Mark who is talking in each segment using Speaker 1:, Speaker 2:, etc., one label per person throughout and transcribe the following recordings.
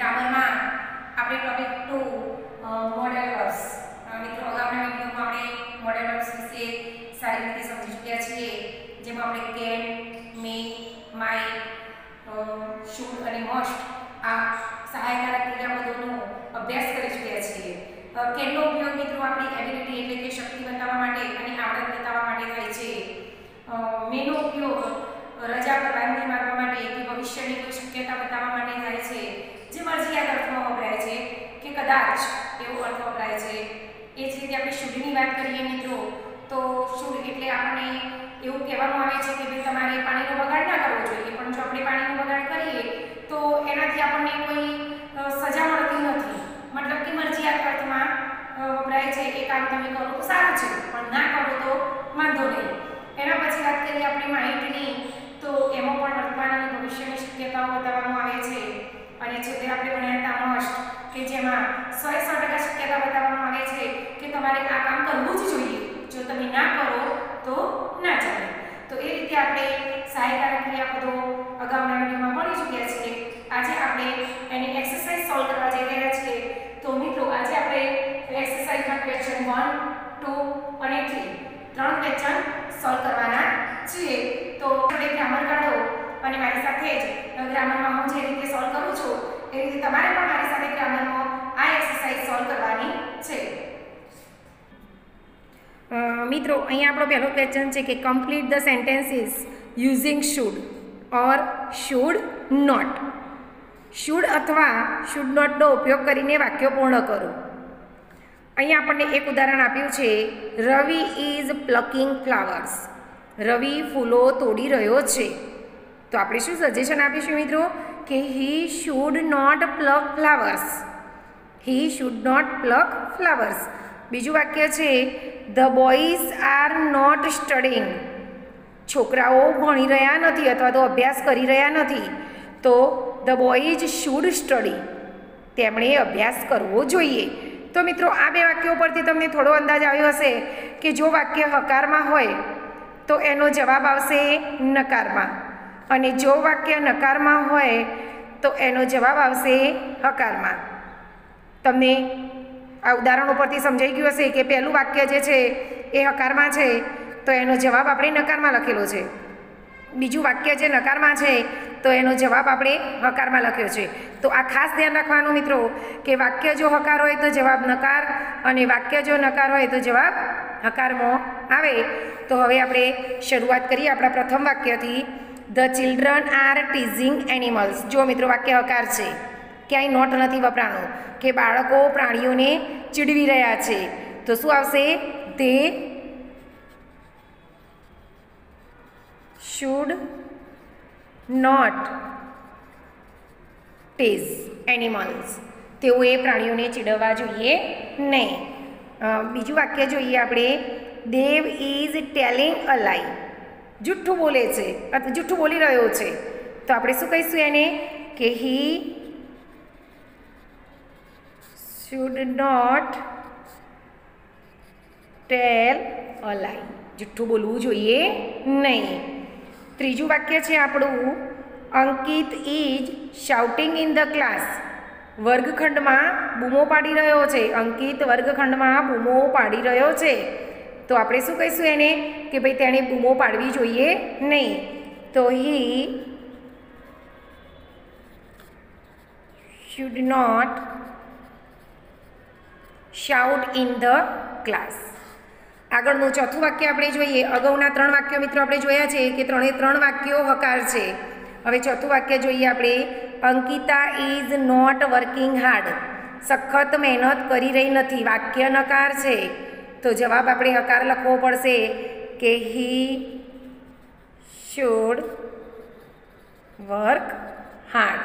Speaker 1: ગ્રામરમાં આપણે topic 2 model verbs મિત્રો અગાઉના વિડિયોમાં આપણે મોડેલ વર્બ્સ વિશે સારી રીતે સમજી ચૂક્યા છીએ, જેમાં આપણે કેન, મે, માઇટ, શુડ અને મસ્ટ આ સહાયકારક ક્રિયાપદોનો અભ્યાસ કરી ચૂક્યા છીએ. કેનનો ઉપયોગ મિત્રો આપણી એબિલિટી એટલે કે શક્તિ બતાવવા માટે અને આવડત બતાવવા માટે થાય છે. મેનો ઉપયોગ રજા પર બાંધી મારવા માટે કે ભવિષ્યની કોઈ શક્યતા બતાવવા માટે થાય છે, જે મરજિયાત અર્થમાં વપરાય છે કે કદાચ એવો અર્થ વપરાય છે. એ જ રીતે આપણે શુડની વાત કરીએ મિત્રો, તો શુડ એટલે આપણને એવું કહેવામાં આવે છે કે ભાઈ તમારે પાણીનો બગાડ ના કરવો જોઈએ, પણ જો આપણે પાણીનો બગાડ કરીએ તો એનાથી આપણને કોઈ સજા મળતી નથી. મતલબ કે મરજિયાત અર્થમાં વપરાય છે. એ કામ તમે કરો તો સારું છે, પણ ના કરો તો વાંધો નહીં. એના પછી વાત કરીએ આપણે માહિતીની, તો એમાં પણ વર્તમાન અને ભવિષ્યની શક્યતાઓ બતાવવામાં આવે છે. અને છેલ્લે આપણે ભણ્યા હતા મસ્ટ, કે જેમાં 100% શક્યતા બતાવવામાં આવે છે કે તમારે આ કામ કરવું જ જોઈએ, જો તમે ના કરો તો ના ચાલે. તો એ રીતે આપણે સહાયકારક ક્રિયાપદો અગાઉના વિડીયોમાં ભણી ચૂક્યા છીએ. આજે આપણે એની એક્સરસાઇઝ સોલ્વ કરવા જઈ રહ્યા છીએ. તો મિત્રો આજે આપણે એક્સરસાઇઝમાં ક્વેશ્ચન 1, 2 અને 3 ત્રણ ક્વેશ્ચન સોલ્વ કરવાના છીએ. તો આપણે ગ્રામર કાઢો અને મારી સાથે જ ગ્રામરમાં હું જે રીતે સોલ્વ કરું છું એ રીતે તમારે પણ મારી સાથે ગ્રામરમાં આ એક્સરસાઇઝ સોલ્વ કરવાની છે. મિત્રો અહીંયા આપણો પહેલો ક્વેશ્ચન છે કે complete the sentences using should or should not. Should અથવા શુડ નોટનો ઉપયોગ કરીને વાક્યો પૂર્ણ કરો. અહીંયા આપણને એક ઉદાહરણ આપ્યું છે, રવિ ઇઝ પ્લકિંગ ફ્લાવર્સ. રવિ ફૂલો તોડી રહ્યો છે. તો આપણે શું સજેશન આપીશું મિત્રો કે he should not pluck flowers. He should not pluck flowers. બીજું વાક્ય છે the boys are not studying. છોકરાઓ ભણી રહ્યા નથી અથવા તો અભ્યાસ કરી રહ્યા નથી. તો ધ બોયઝ શુડ સ્ટડી. તેમણે અભ્યાસ કરવો જોઈએ. તો મિત્રો આ બે વાક્યો પરથી તમને થોડો અંદાજ આવ્યો હશે કે જો વાક્ય હકારમાં હોય તો એનો જવાબ આવશે નકારમાં, અને જો વાક્ય નકારમાં હોય તો એનો જવાબ આવશે હકારમાં. તમને આ ઉદાહરણ ઉપરથી સમજાઈ ગયું હશે કે પહેલું વાક્ય જે છે એ હકારમાં છે તો એનો જવાબ આપણે નકારમાં લખેલો છે. બીજું વાક્ય જે નકારમાં છે તો એનો જવાબ આપણે હકારમાં લખ્યો છે. તો આ ખાસ ધ્યાન રાખવાનું મિત્રો કે વાક્ય જો હકાર હોય તો જવાબ નકાર, અને વાક્ય જો નકાર હોય તો જવાબ હકારમાં આવે. તો હવે આપણે શરૂઆત કરીએ આપણા પ્રથમ વાક્યથી. The children are teasing animals. જો મિત્રો વાક્ય હકાર છે, ક્યાંય નોટ નથી વપરાણું, કે બાળકો પ્રાણીઓને ચીડવી રહ્યા છે. તો શું આવશે? તે should not tease animals. તેઓએ પ્રાણીઓને ચીડવવા જોઈએ નહીં. બીજું વાક્ય જોઈએ આપણે, દેવ ઇઝ ટેલિંગ અ લાઈ. જુઠ્ઠું બોલે છે અથવા જુઠ્ઠું બોલી રહ્યો છે. તો આપણે શું કહીશું એને કે હી should not tell a lie. જુઠ્ઠું બોલવું જોઈએ નહીં. ત્રીજું વાક્ય છે આપણું, Ankit is shouting in the class. વર્ગખંડમાં બૂમો પાડી રહ્યો છે. અંકિત વર્ગખંડમાં બૂમો પાડી રહ્યો છે. તો આપણે શું કહીશું એને કે ભાઈ તેણે બૂમો પાડવી જોઈએ નહીં. તો હી should not shout in the class. આગળનું ચોથું વાક્ય આપણે જોઈએ. અગાઉના ત્રણ વાક્યો મિત્રો આપણે જોયા છે કે ત્રણે ત્રણ વાક્યો હકાર છે. હવે ચોથું વાક્ય જોઈએ આપણે, Ankita is not working hard. સખત મહેનત કરી રહી નથી. વાક્ય નકાર છે તો જવાબ આપણે હકાર લખવો પડશે કે હી શુડ વર્ક હાર્ડ.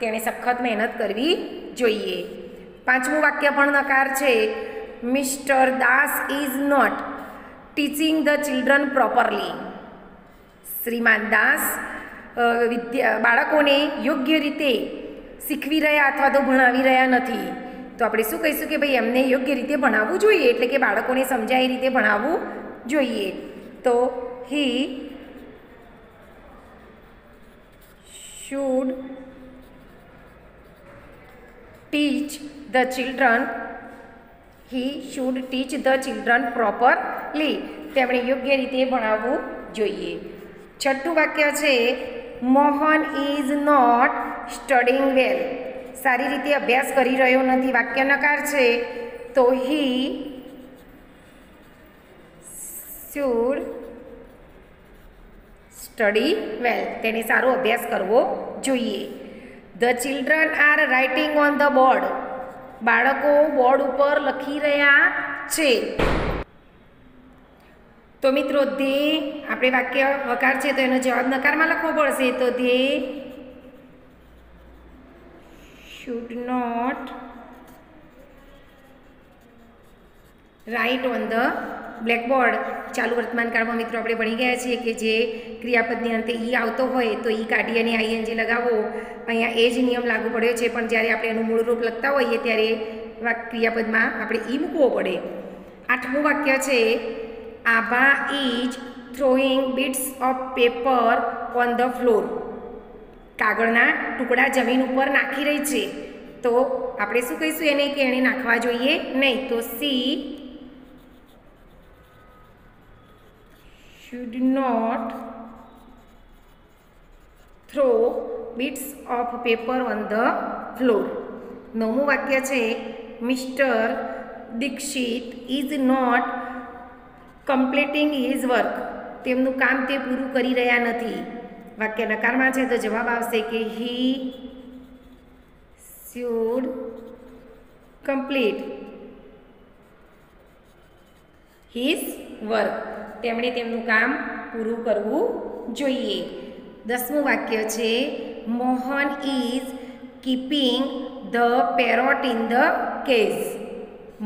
Speaker 1: તેણે સખત મહેનત કરવી જોઈએ. પાંચમું વાક્ય પણ નકાર છે, mister Das is not teaching the children properly. શ્રીમાન દાસ બાળકોને યોગ્ય રીતે શીખવી રહ્યા અથવા તો ભણાવી રહ્યા નથી. તો આપણે શું કહીશું કે ભાઈ એમને યોગ્ય રીતે ભણાવવું જોઈએ, એટલે કે બાળકોને સમજાય એ રીતે ભણાવવું જોઈએ. તો હી should teach the children he should teach the children properly. તેમણે યોગ્ય રીતે ભણાવવું જોઈએ. છઠ્ઠું વાક્ય છે મોહન ઇઝ નોટ સ્ટડિંગ વેલ. સારી રીતે અભ્યાસ કરી રહ્યો નથી. વાક્ય નકાર છે તો હી શુડ સ્ટડી વેલ. તેને સારો અભ્યાસ કરવો જોઈએ. The children R writing on the board. બાળકો બોર્ડ ઉપર લખી રહ્યા છે. તો મિત્રો ધે આપણે વાક્ય હકાર છે તો એનો જવાબ નકારમાં લખવો પડશે. તો they should not write on the blackboard. ચાલુ વર્તમાન કાળમાં મિત્રો આપણે ભણી ગયા છીએ કે જે ક્રિયાપદની અંતે ઈ આવતો હોય તો ઈ કાઢી અને આઈએનજી લગાવો. અહીંયા એ જ નિયમ લાગુ પડ્યો છે, પણ જ્યારે આપણે એનું મૂળ રૂપ લખતા હોઈએ ત્યારે ક્રિયાપદમાં આપણે ઈ મૂકવો પડે. આઠમું વાક્ય છે Abha is throwing bits of paper on the floor. કાગળના ટુકડા જમીન ઉપર નાખી રહી છે. તો આપણે શું કહીશું એને કે એણે નાખવા જોઈએ નહીં. તો C should not throw bits of paper on the floor. નવમું વાક્ય છે Mr Dixit is not completing his work. તેમનું કામ તે પૂરું કરી રહ્યા નથી. વાક્ય નકારમાં છે તો જવાબ આવશે કે he should complete his work. તેમણે તેમનું કામ પૂરું કરવું જોઈએ. 10મું વાક્ય છે Mohan is keeping the parrot in the cage.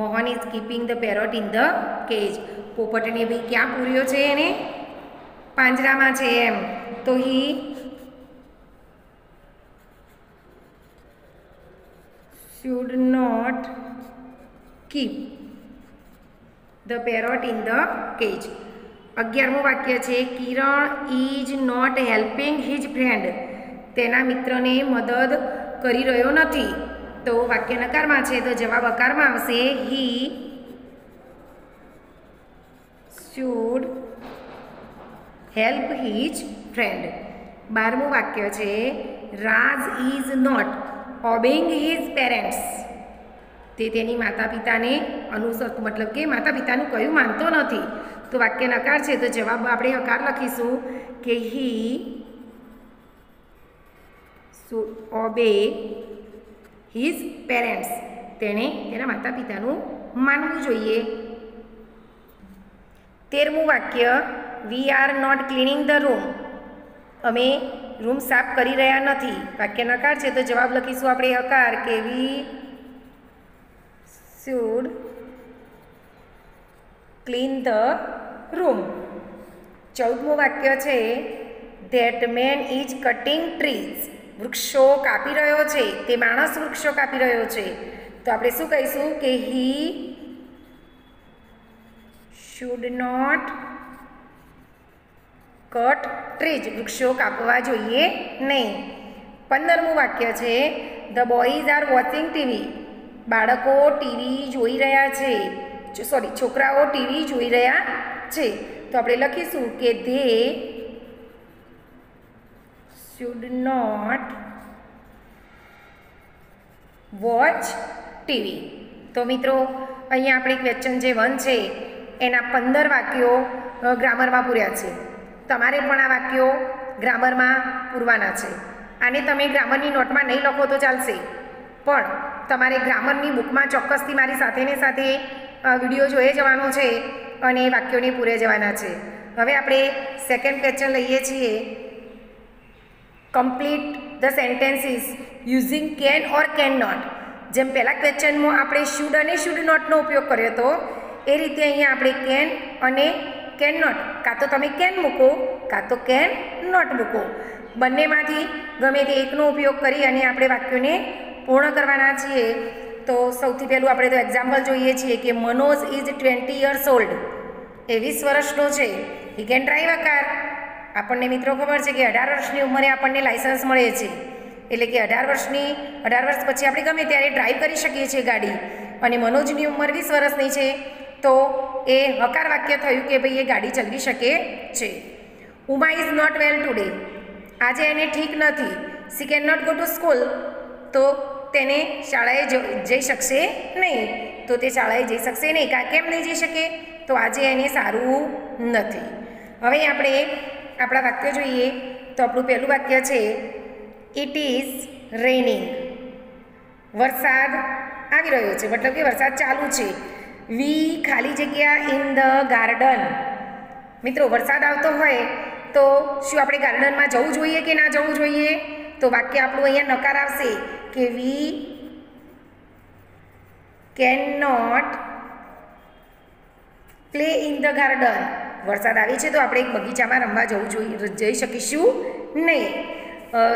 Speaker 1: Mohan is keeping the parrot in the cage. પોપટને ભાઈ ક્યાં પૂર્યો છે એને? પાંજરામાં છે એમ. તો he should not keep the parrot in the cage. 11મું વાક્ય છે Kiran is not helping his friend. તેના મિત્રને મદદ કરી રહ્યો નથી. તો વાક્ય નકારમાં છે તો જવાબ અકારમાં આવશે he should help his friend. 12મું વાક્ય છે Raj is not obeying his parents. તે તેની માતા પિતાને અનુસરતું મતલબ કે માતા પિતાનું કયું માનતો નથી. તો વાક્ય નકાર છે તો જવાબ આપણે હકાર લખીશું કે he should obey his parents. તેણે તેના માતા પિતાનું માનવું જોઈએ. 13મું વાક્ય we are not cleaning the room. અમે રૂમ સાફ કરી રહ્યા નથી. વાક્ય નકાર છે તો જવાબ લખીશું આપણે હકાર કે we should clean the room. 14મું વાક્ય છે that man is cutting trees. વૃક્ષો કાપી રહ્યો છે. તે માણસ વૃક્ષો કાપી રહ્યો છે. તો આપણે શું કહીશું કે he should not cut trees. વૃક્ષો કાપવા જોઈએ નહીં. 15મું વાક્ય છે the boys are watching TV. બાળકો ટીવી જોઈ રહ્યા છે. છોકરાઓ ટીવી જોઈ રહ્યા છે. તો આપણે લખીશું કે they should not watch TV. તો મિત્રો અહીંયા આપણે ક્વેશ્ચન જે 1 છે એના 15 વાક્યો ગ્રામરમાં પૂર્યા છે. તમારે પણ આ વાક્યો ગ્રામરમાં પૂરવાના છે. આને તમે ગ્રામરની નોટમાં નહીં લખો તો ચાલશે, પણ તમારે ગ્રામરની બુકમાં ચોક્કસથી મારી સાથે વિડીયો જોઈ જવાનો છે અને વાક્યોને પૂરે જવાના છે. હવે આપણે સેકન્ડ ક્વેશ્ચન લઈએ છીએ. Complete the sentences using can or can not. જેમ પહેલાં ક્વેશ્ચનમાં આપણે શુડ અને શુડ નોટનો ઉપયોગ કર્યો હતો એ રીતે અહીંયા આપણે કેન અને કેન નોટ, કાં તો તમે કેન મૂકો કાં તો કેન નોટ મૂકો. બંનેમાંથી ગમે તે એકનો ઉપયોગ કરી અને આપણે વાક્યોને પૂર્ણ કરવાના છીએ. તો સૌથી પહેલું આપણે તો એક્ઝામ્પલ જોઈએ છીએ કે મનોજ ઇઝ 20 years old. એ 20 વર્ષનો છે. He can drive a car. આપણને મિત્રો ખબર છે કે 18 વર્ષની ઉંમરે આપણને લાયસન્સ મળે છે. એટલે કે 18 વર્ષ પછી આપણે ગમે ત્યારે ડ્રાઈવ કરી શકીએ છીએ ગાડી. અને મનોજની ઉંમર 20 વર્ષની છે તો એ હકાર વાક્ય થયું કે ભાઈ એ ગાડી ચલાવી શકે છે. Uma is not well today. આજે એને ઠીક નથી. She can not go to school. તો તેને શાળાએ જઈ શકશે નહીં. તો તે શાળાએ જઈ શકશે નહીં. કેમ નહીં જઈ શકે? તો આજે એને સારું નથી. હવે આપણે આપણા વાક્ય જોઈએ તો આપણું પહેલું વાક્ય છે ઇટ ઇઝ રેનિંગ. વરસાદ આવી રહ્યો છે, મતલબ કે વરસાદ ચાલુ છે. વી ખાલી જગ્યા ઇન ધ ગાર્ડન. મિત્રો, વરસાદ આવતો હોય તો શું આપણે ગાર્ડનમાં જવું જોઈએ કે ના જવું જોઈએ? તો વાક્ય આપણું અહીંયા નકાર આવશે કે we can not play in the garden. વરસાદ આવે છે તો આપણે એક બગીચામાં રમવા જઈ શકીશું નહીં.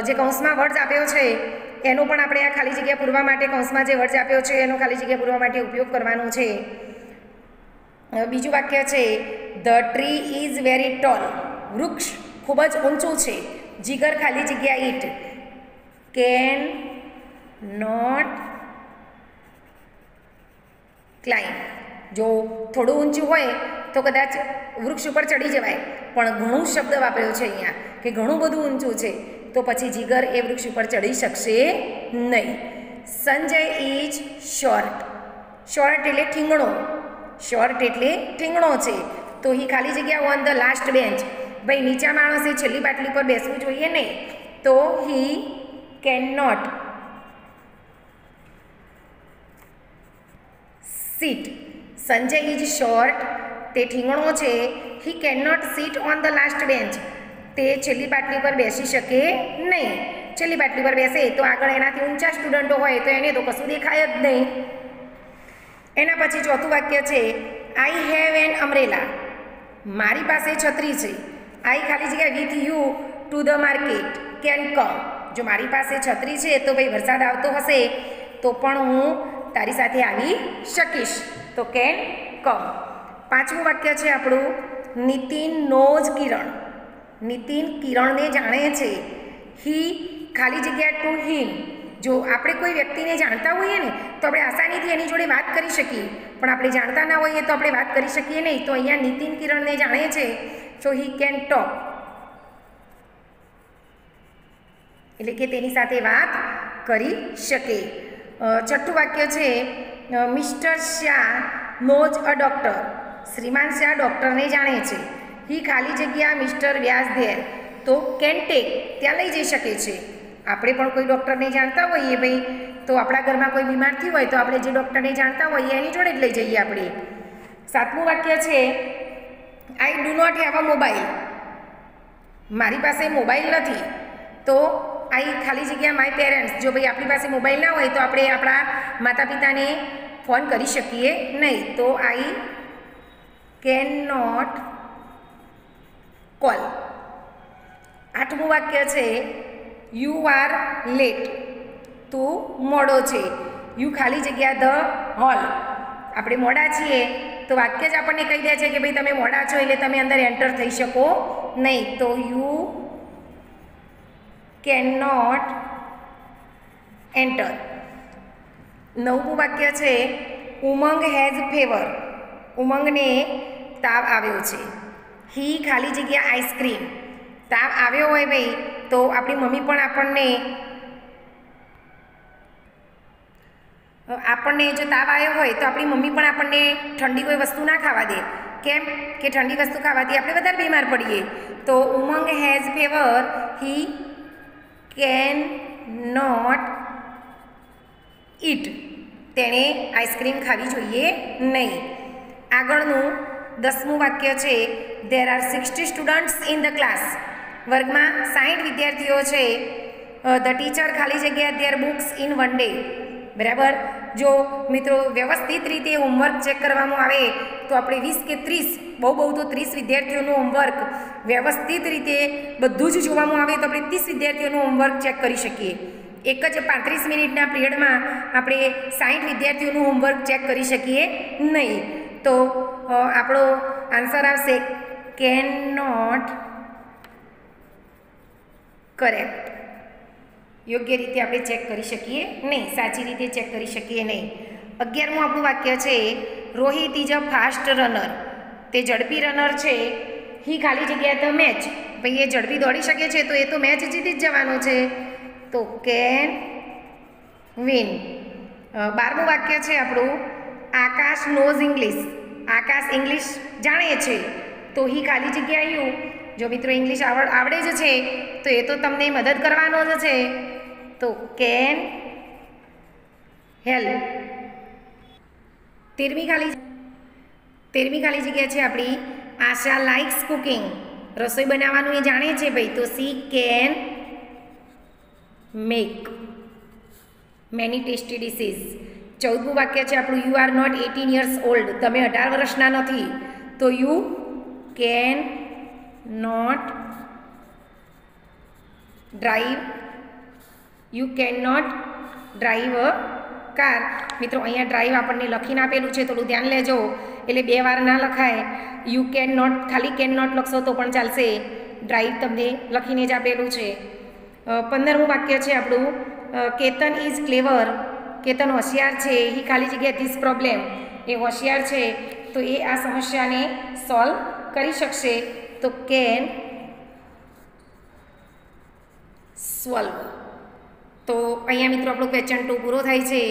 Speaker 1: જે કૌંસમાં વર્ડ્સ આપ્યો છે એનો પણ આપણે આ ખાલી જગ્યા પૂરવા માટે, કૌંસમાં જે વર્ડ્સ આપ્યો છે એનો ખાલી જગ્યા પૂરવા માટે ઉપયોગ કરવાનો છે. બીજું વાક્ય છે the tree is very tall. વૃક્ષ ખૂબ જ ઊંચું છે. જીગર ખાલી જગ્યા ઇટ કેન નોટ ક્લાઇમ્બ. જો થોડું ઊંચું હોય તો કદાચ વૃક્ષ ઉપર ચડી જવાય, પણ ઘણું શબ્દ વાપર્યો છે અહીંયા કે ઘણું બધું ઊંચું છે, તો પછી જીગર એ વૃક્ષ ઉપર ચડી શકશે નહીં. Sanjay is short. શોર્ટ એટલે ઠીંગણો. શોર્ટ એટલે ઠીંગણો છે. તો હી ખાલી જગ્યા ઓન ધ લાસ્ટ બેન્ચ. ભાઈ, નીચા માણસે છેલ્લી બાટલી પર બેસવું જોઈએ નહીં. તો he can not sit. Sanjay is short. તે ઠીંગણો છે. He can not sit on the last bench. તે છેલ્લી બાટલી પર બેસી શકે નહીં. છેલ્લી બાટલી પર બેસે તો આગળ એનાથી ઊંચા સ્ટુડન્ટો હોય તો એને તો કશું દેખાય જ નહીં. એના પછી ચોથું વાક્ય છે આઈ હેવ એન અમ્બ્રેલા. મારી પાસે છત્રી છે. આઈ ખાલી જગ્યા with you to the market can come. જો મારી પાસે છત્રી છે તો ભાઈ વરસાદ આવતો હશે તો પણ હું તારી સાથે આવી શકીશ. તો કેન કમ. પાંચમું વાક્ય છે આપણું નીતિન નોઝ કિરણ. નીતિન કિરણને જાણે છે. હી ખાલી જગ્યા ટુ હિમ. જો આપણે કોઈ વ્યક્તિને જાણતા હોઈએ ને તો આપણે આસાનીથી એની જોડે વાત કરી શકીએ, પણ આપણે જાણતા ના હોઈએ તો આપણે વાત કરી શકીએ નહીં. તો અહીંયા નીતિન કિરણને જાણે છે, સો હી કેન ટોક. એટલે કે તેની સાથે વાત કરી શકે. છઠ્ઠું વાક્ય છે mister Shah knows a doctor. શ્રીમાન શાહ ડૉક્ટરને જાણે છે. હી ખાલી જગ્યા મિસ્ટર વ્યાસ ધેર. તો કેન ટેક. ત્યાં લઈ જઈ શકે છે. આપણે પણ કોઈ ડૉક્ટરને જાણતા હોઈએ ભાઈ, તો આપણા ઘરમાં કોઈ બીમાર થયું હોય તો આપણે જે ડૉક્ટરને જાણતા હોઈએ એની જોડે જ લઈ જઈએ આપણે. સાતમું વાક્ય છે I do not have a mobile. મારી પાસે મોબાઈલ નથી. તો આઈ ખાલી જગ્યા માય પેરેન્ટ્સ. જો ભાઈ આપણી પાસે મોબાઈલ ના હોય તો આપણે આપણા માતા પિતાને ફોન કરી શકીએ નહીં. તો આઈ કેન નોટ કોલ. આઠમું વાક્ય છે યુ આર લેટ. તું મોડો છે. યુ ખાલી જગ્યા ધ હોલ. આપણે મોડા છીએ તો વાક્ય જ આપણને કહી દે છે કે ભાઈ તમે મોડા છો એટલે તમે અંદર એન્ટર થઈ શકો નહીં. તો યુ કેન નોટ એન્ટર. નવમું વાક્ય છે ઉમંગ હેઝ ફેવર. ઉમંગને તાવ આવ્યો છે. હી ખાલી જગ્યા આઈસ્ક્રીમ. તાવ આવ્યો હોય ભાઈ તો આપણી મમ્મી પણ આપણને જો તાવ આવ્યો હોય તો આપણી મમ્મી પણ આપણને ઠંડી કોઈ વસ્તુ ના ખાવા દે. કેમ કે ઠંડી વસ્તુ ખાવાથી આપણે વધારે બીમાર પડીએ. તો Umang has fever. He can not eat. તેણે આઈસ્ક્રીમ ખાવી જોઈએ નહીં. આગળનું 10મું વાક્ય છે there are 60 students in the class. વર્ગમાં 60 વિદ્યાર્થીઓ છે. ધ ટીચર ખાલી જગ્યા their books in one day. બરાબર. જો મિત્રો વ્યવસ્થિત રીતે હોમવર્ક ચેક કરવામાં આવે તો આપણે 20 કે 30, બહુ તો 30 વિદ્યાર્થીઓનું હોમવર્ક વ્યવસ્થિત રીતે બધું જ જોવામાં આવે તો આપણે 30 વિદ્યાર્થીઓનું હોમવર્ક ચેક કરી શકીએ. એક જ 35 મિનિટના પિરિયડમાં આપણે 60 વિદ્યાર્થીઓનું હોમવર્ક ચેક કરી શકીએ નહીં. તો આપણો આન્સર આવશે કેન નોટ કરેક્ટ. યોગ્ય રીતે આપણે ચેક કરી શકીએ નહીં, સાચી રીતે ચેક કરી શકીએ નહીં. 11મું આપણું વાક્ય છે Rohit is a fast runner. તે ઝડપી રનર છે. હી ખાલી જગ્યા ધ મેચ. ભાઈ એ ઝડપી દોડી શકે છે તો એ તો મેચ જીતી જ જવાનો છે, તો કેન વિન. 12મું વાક્ય છે આપણું આકાશ નોઝ ઇંગ્લિશ. આકાશ ઇંગ્લિશ જાણે છે તો હી ખાલી જગ્યા યુ. જો મિત્રો ઇંગ્લિશ આવડે જ છે તો એ તો તમને મદદ કરવાનો જ છે, તો કેન હેલ્પ. 13મી ખાલી જગ્યા છે આપણી આશા લાઇક્સ કુકિંગ. રસોઈ બનાવવાનું એ જાણે છે ભાઈ, તો she can make many tasty dishes. 14મું વાક્ય છે આપણું you are not 18 years old. તમે 18 વર્ષના નથી, તો you can not drive a car. મિત્રો અહીંયા ડ્રાઈવ આપણને લખીને આપેલું છે, થોડું ધ્યાન લેજો, એટલે 2 વાર ના લખાય. યુ કેન નોટ ખાલી કેન નોટ લખશો તો પણ ચાલશે, ડ્રાઈવ તમને લખીને જ આપેલું છે. 15મું વાક્ય છે આપણું કેતન ઇઝ ક્લેવર. કેતન હોશિયાર છે. હી ખાલી જગ્યા ધીસ પ્રોબ્લેમ. એ હોશિયાર છે તો એ આ સમસ્યાને સોલ્વ કરી શકશે, તો કેન સોલ્વ. તો અહીંયા મિત્રો આપણો ક્વેશ્ચન 2 પૂરો થાય છે.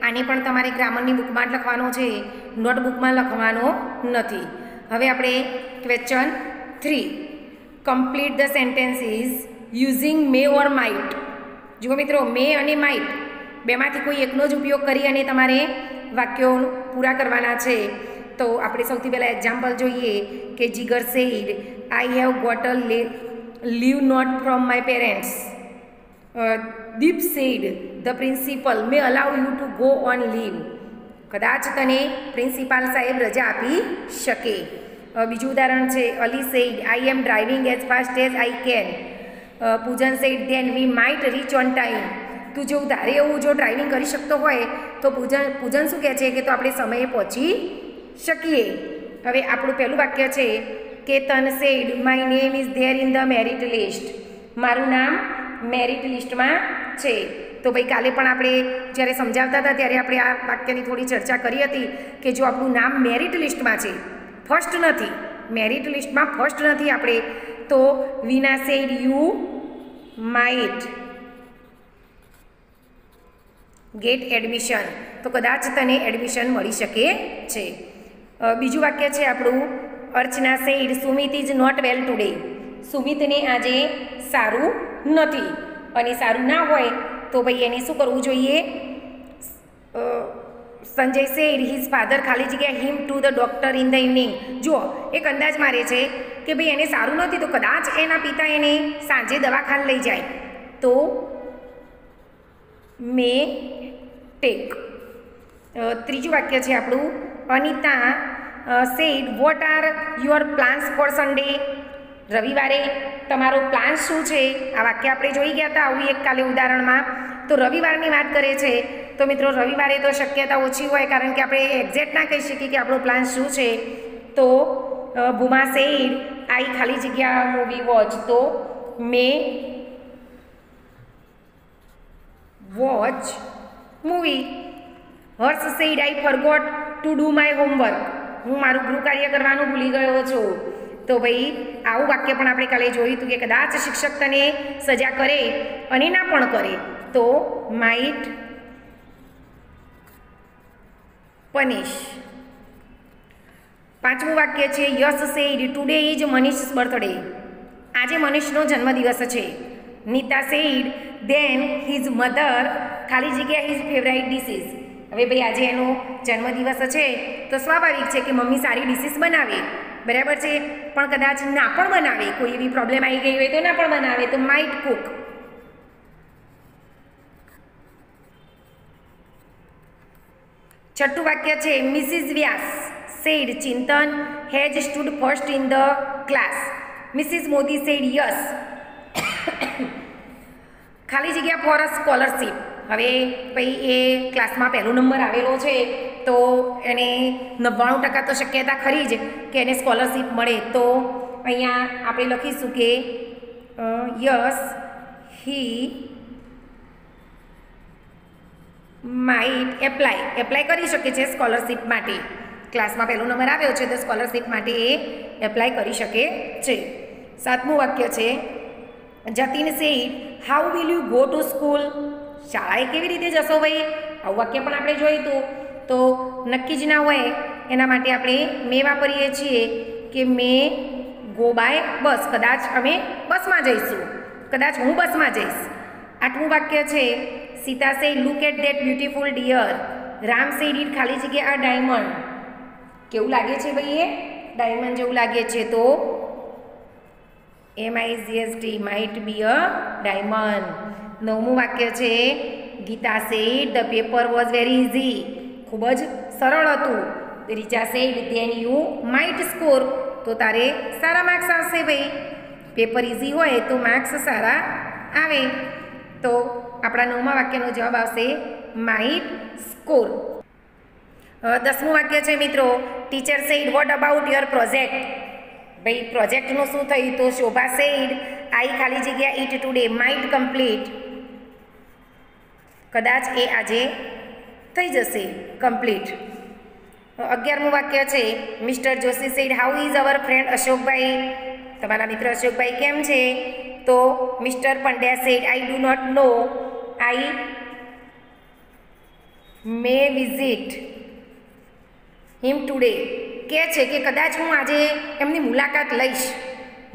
Speaker 1: આને પણ તમારે ગ્રામરની બુકમાં જ લખવાનો છે, નોટબુકમાં લખવાનો નથી. હવે આપણે question 3, complete the sentences using May or might. જુઓ મિત્રો, મે અને માઇટ બેમાંથી કોઈ એકનો જ ઉપયોગ કરી અને તમારે વાક્યો પૂરા કરવાના છે. તો આપણે સૌથી પહેલાં એક્ઝામ્પલ જોઈએ કે Jigar said I have got a leave note from my parents. Deep said the principal may allow you to go on leave. કદાચ તને પ્રિન્સિપાલ સાહેબ રજા આપી શકે. બીજું ઉદાહરણ છે Ali said I am driving as fast as I can. Pujan said then we might reach on time. તું જો ધારે એવું જો ડ્રાઇવિંગ કરી શકતો હોય તો પૂજન શું કહે છે કે તો આપણે સમયે પહોંચી શકીએ. હવે આપણું પહેલું વાક્ય છે Ketan said my name is there in the merit list. મારું નામ મેરિટ લિસ્ટમાં છે. તો ભાઈ કાલે પણ આપણે જ્યારે સમજાવતા હતા ત્યારે આપણે આ વાક્યની થોડી ચર્ચા કરી હતી કે જો આપણું નામ મેરિટ લિસ્ટમાં છે, ફર્સ્ટ નથી, મેરિટ લિસ્ટમાં ફર્સ્ટ નથી આપણે, તો વિના said you might gate admission. તો કદાચ તને એડમિશન મળી શકે છે. બીજું વાક્ય છે આપણું Archana said Sumit is not well today. સુમિતને આજે સારું નથી, અને સારું ના હોય તો ભાઈ એને શું કરવું જોઈએ? સંજય સેઇડ હિઝ ફાધર ખાલી જગ્યા him to the doctor in the evening. જુઓ, એક અંદાજ મારે છે કે ભાઈ એને સારું નથી તો કદાચ એના પિતા એને સાંજે દવાખાને લઈ જાય, તો મે ટેક. ત્રીજું વાક્ય છે આપણું Anita said what are your plans for Sunday. રવિવારે તમારો પ્લાન શું છે? આ વાક્ય આપણે જોઈ ગયા હતા આવું એક કાલે ઉદાહરણમાં. તો રવિવારની વાત કરે છે તો મિત્રો રવિવારે તો શક્યતા ઓછી હોય, કારણ કે આપણે એક્ઝેક્ટ ના કહી શકીએ કે આપણો પ્લાન શું છે. તો ભૂમા સેઇડ આઈ ખાલી જગ્યા મૂવી વોચ. તો may watch movie. Harsh said I forgot to do my homework. હું મારું ગૃહ કાર્ય કરવાનું ભૂલી ગયો છું. તો ભાઈ આવું વાક્ય પણ આપણે કાલે જોયું હતું કે કદાચ શિક્ષક તને સજા કરે અને ના પણ કરે તો માઇટ પનિશ. પાંચમું વાક્ય છે Yash said today is Manish birthday. આજે મનીષનો જન્મદિવસ છે. Nita said then his mother ખાલી જગ્યા હિઝ ફેવરાઇટ ડિશીસ. હવે ભાઈ આજે એનો જન્મદિવસ છે તો સ્વાભાવિક છે કે મમ્મી સારી ડિશીસ બનાવે, બરાબર છે, પણ કદાચ ના પણ બનાવે, કોઈ એવી પ્રોબ્લેમ આવી ગઈ હોય તો ના પણ બનાવે, તો માઇટ કુક. છઠ્ઠું વાક્ય છે Mrs Vyas said Chintan has stood first in the class. Mrs Modi said yes ખાલી જગ્યા ફોર અ સ્કોલરશીપ. હવે ભાઈ એ ક્લાસમાં પહેલો નંબર આવેલો છે તો એને 99% તો શક્યતા ખરી જ કે એને સ્કોલરશીપ મળે. તો અહીંયા આપણે લખીશું કે યસ હી માઇટ એપ્લાય કરી શકે છે સ્કોલરશિપ માટે. ક્લાસમાં પહેલો નંબર આવ્યો છે તો સ્કોલરશિપ માટે એ એપ્લાય કરી શકે છે. 7મું વાક્ય છે Jatin said how will you go to school. શાળાએ કેવી રીતે જશો ભાઈ? આવું વાક્ય પણ આપણે જોયું હતું તો નક્કી જ ના હોય એના માટે આપણે મે વાપરીએ છીએ કે મે ગો બાય બસ. કદાચ અમે બસમાં જઈશું, કદાચ હું બસમાં જઈશ. 8મું વાક્ય છે Sita says look at that beautiful deer. Ram said it ખાલી જગ્યા અ ડાયમંડ. કેવું લાગે છે ભાઈ? એ ડાયમંડ જેવું લાગે છે તો MIGST might be a diamond. 9મું વાક્ય છે Gita said the paper was very easy. ખૂબ જ સરળ હતું. Richa said then you might score. તો તારે સારા માર્ક્સ આવશે ભાઈ. પેપર ઇઝી હોય તો માર્ક્સ સારા આવે. તો આપણા 9મા વાક્યનો જવાબ આવશે માઇટ સ્કોર. 10મું વાક્ય છે મિત્રો teacher said what about your project. ભાઈ પ્રોજેક્ટનું શું થયું? તો શોભા સેડ આઈ ખાલી જગ્યા ઇટ ટુડે માઇટ કમ્પ્લીટ. કદાચ એ આજે થઈ જશે કમ્પ્લીટ. 11મું વાક્ય છે Mister Joshi said how is our friend Ashokbhai. તમારા મિત્ર અશોકભાઈ કેમ છે? તો Mister Pandya said I do not know I may visit him today. કહે છે કે કદાચ હું આજે એમની મુલાકાત લઈશ.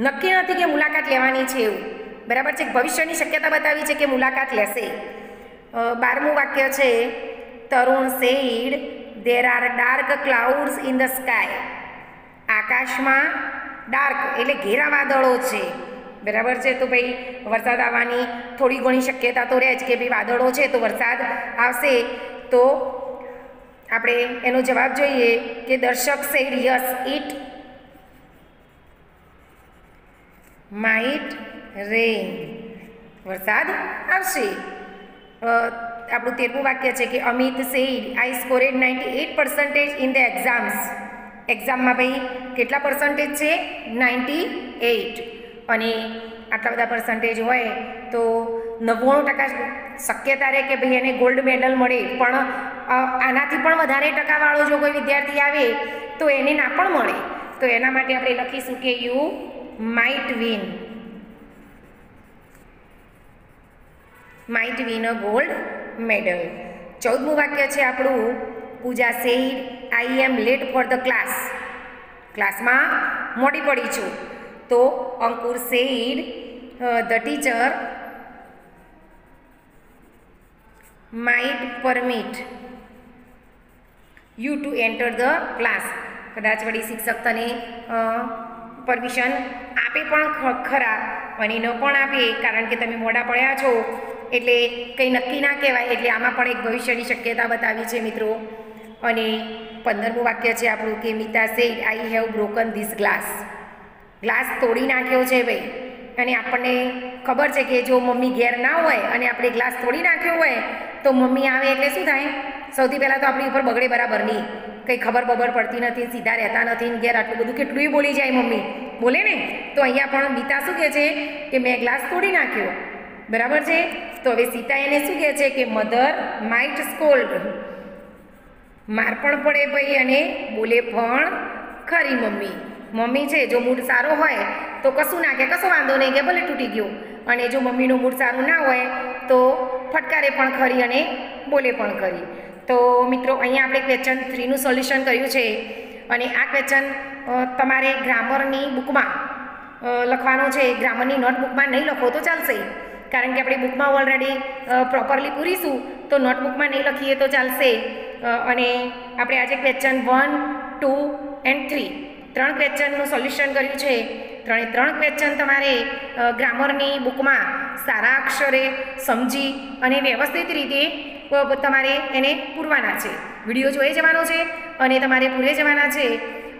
Speaker 1: નક્કી નથી કે મુલાકાત લેવાની છે એવું. બરાબર છે? ભવિષ્યની શક્યતા બતાવી છે કે મુલાકાત લેશે. 12મું વાક્ય છે Tarun said there are dark clouds in the sky. આકાશમાં ડાર્ક એટલે ઘેરા વાદળો છે. બરાબર છે? તો ભાઈ વરસાદ આવવાની થોડી ઘણી શક્યતા તો રહે જ કે ભાઈ વાદળો છે તો વરસાદ આવશે. તો આપણે એનો જવાબ જોઈએ કે Darshak said yes it might rain. વરસાદ આવશે. આપણું 13મું વાક્ય છે કે Amit said I scored 98% in the exams. એક્ઝામમાં ભાઈ કેટલા પર્સન્ટેજ છે? 98. અને આટલા બધા પર્સન્ટેજ હોય તો 99% શક્યતા રહે કે ભાઈ એને ગોલ્ડ મેડલ મળે. પણ આનાથી પણ વધારે ટકાવાળો જો કોઈ વિદ્યાર્થી આવે તો એને ના પણ મળે. તો એના માટે આપણે લખીશું કે you might win a gold medal. 14મું વાક્ય છે આપણું Pooja said I am late for the class. ક્લાસમાં મોડી પડી છું. તો Ankur said the teacher might permit you to enter the class. કદાચ વળી શિક્ષક તને પરમિશન આપે પણ ખરા અને ન પણ આપે કારણ કે તમે મોડા પડ્યા છો એટલે કંઈ નક્કી ના કહેવાય. એટલે આમાં પણ એક ભવિષ્યની શક્યતા બતાવી છે મિત્રો. અને 15મું વાક્ય છે આપણું કે Mita said I have broken this glass. Glass તોડી નાખ્યો છે ભાઈ. અને આપણને ખબર છે કે જો મમ્મી ઘેર ના હોય અને આપણે ગ્લાસ તોડી નાખ્યો હોય તો મમ્મી આવે એટલે શું થાય? સૌથી પહેલાં તો આપણી ઉપર બગડે બરાબરની. કંઈ ખબર બબર પડતી નથી, સીધા રહેતા નથી. ઘેર આટલું બધું કેટલું બોલી જાય મમ્મી, બોલે ને? તો અહીંયા પણ મિતા શું કહે છે કે મેં ગ્લાસ તોડી નાખ્યો. બરાબર છે? તો હવે સીતા એને શું કહે છે કે મધર માઇટ સ્કોલ્ડ. માર પણ પડે ભાઈ અને બોલે પણ ખરી મમ્મી. મમ્મી છે જો મૂડ સારો હોય તો કશું ના કે કશો વાંધો નહીં કે ભલે તૂટી ગયો. અને જો મમ્મીનું મૂડ સારું ના હોય તો ફટકારે પણ ખરી અને બોલે પણ ખરી. તો મિત્રો અહીંયા આપણે ક્વેશ્ચન 3નું સોલ્યુશન કર્યું છે. અને આ ક્વેશ્ચન તમારે ગ્રામરની બુકમાં લખવાનો છે. ગ્રામરની નોટબુકમાં નહીં લખો તો ચાલશે કારણ કે આપણે બુકમાં ઓલરેડી પ્રોપરલી પૂરીશું તો નોટબુકમાં નહીં લખીએ તો ચાલશે. અને આપણે આજે ક્વેશ્ચન 1, 2 and 3 3 ક્વેશ્ચનનું સોલ્યુશન કર્યું છે. 3 ક્વેશ્ચન તમારે ગ્રામરની બુકમાં સારા અક્ષરે સમજી અને વ્યવસ્થિત રીતે તમારે એને પૂરવાના છે. વિડીયો જોઈ જવાનો છે અને તમારે પૂરે જવાના છે.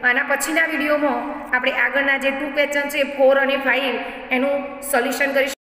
Speaker 1: આના પછીના વિડીયોમાં આપણે આગળના જે 2 ક્વેશ્ચન છે 4 અને 5 એનું સોલ્યુશન કરીશું.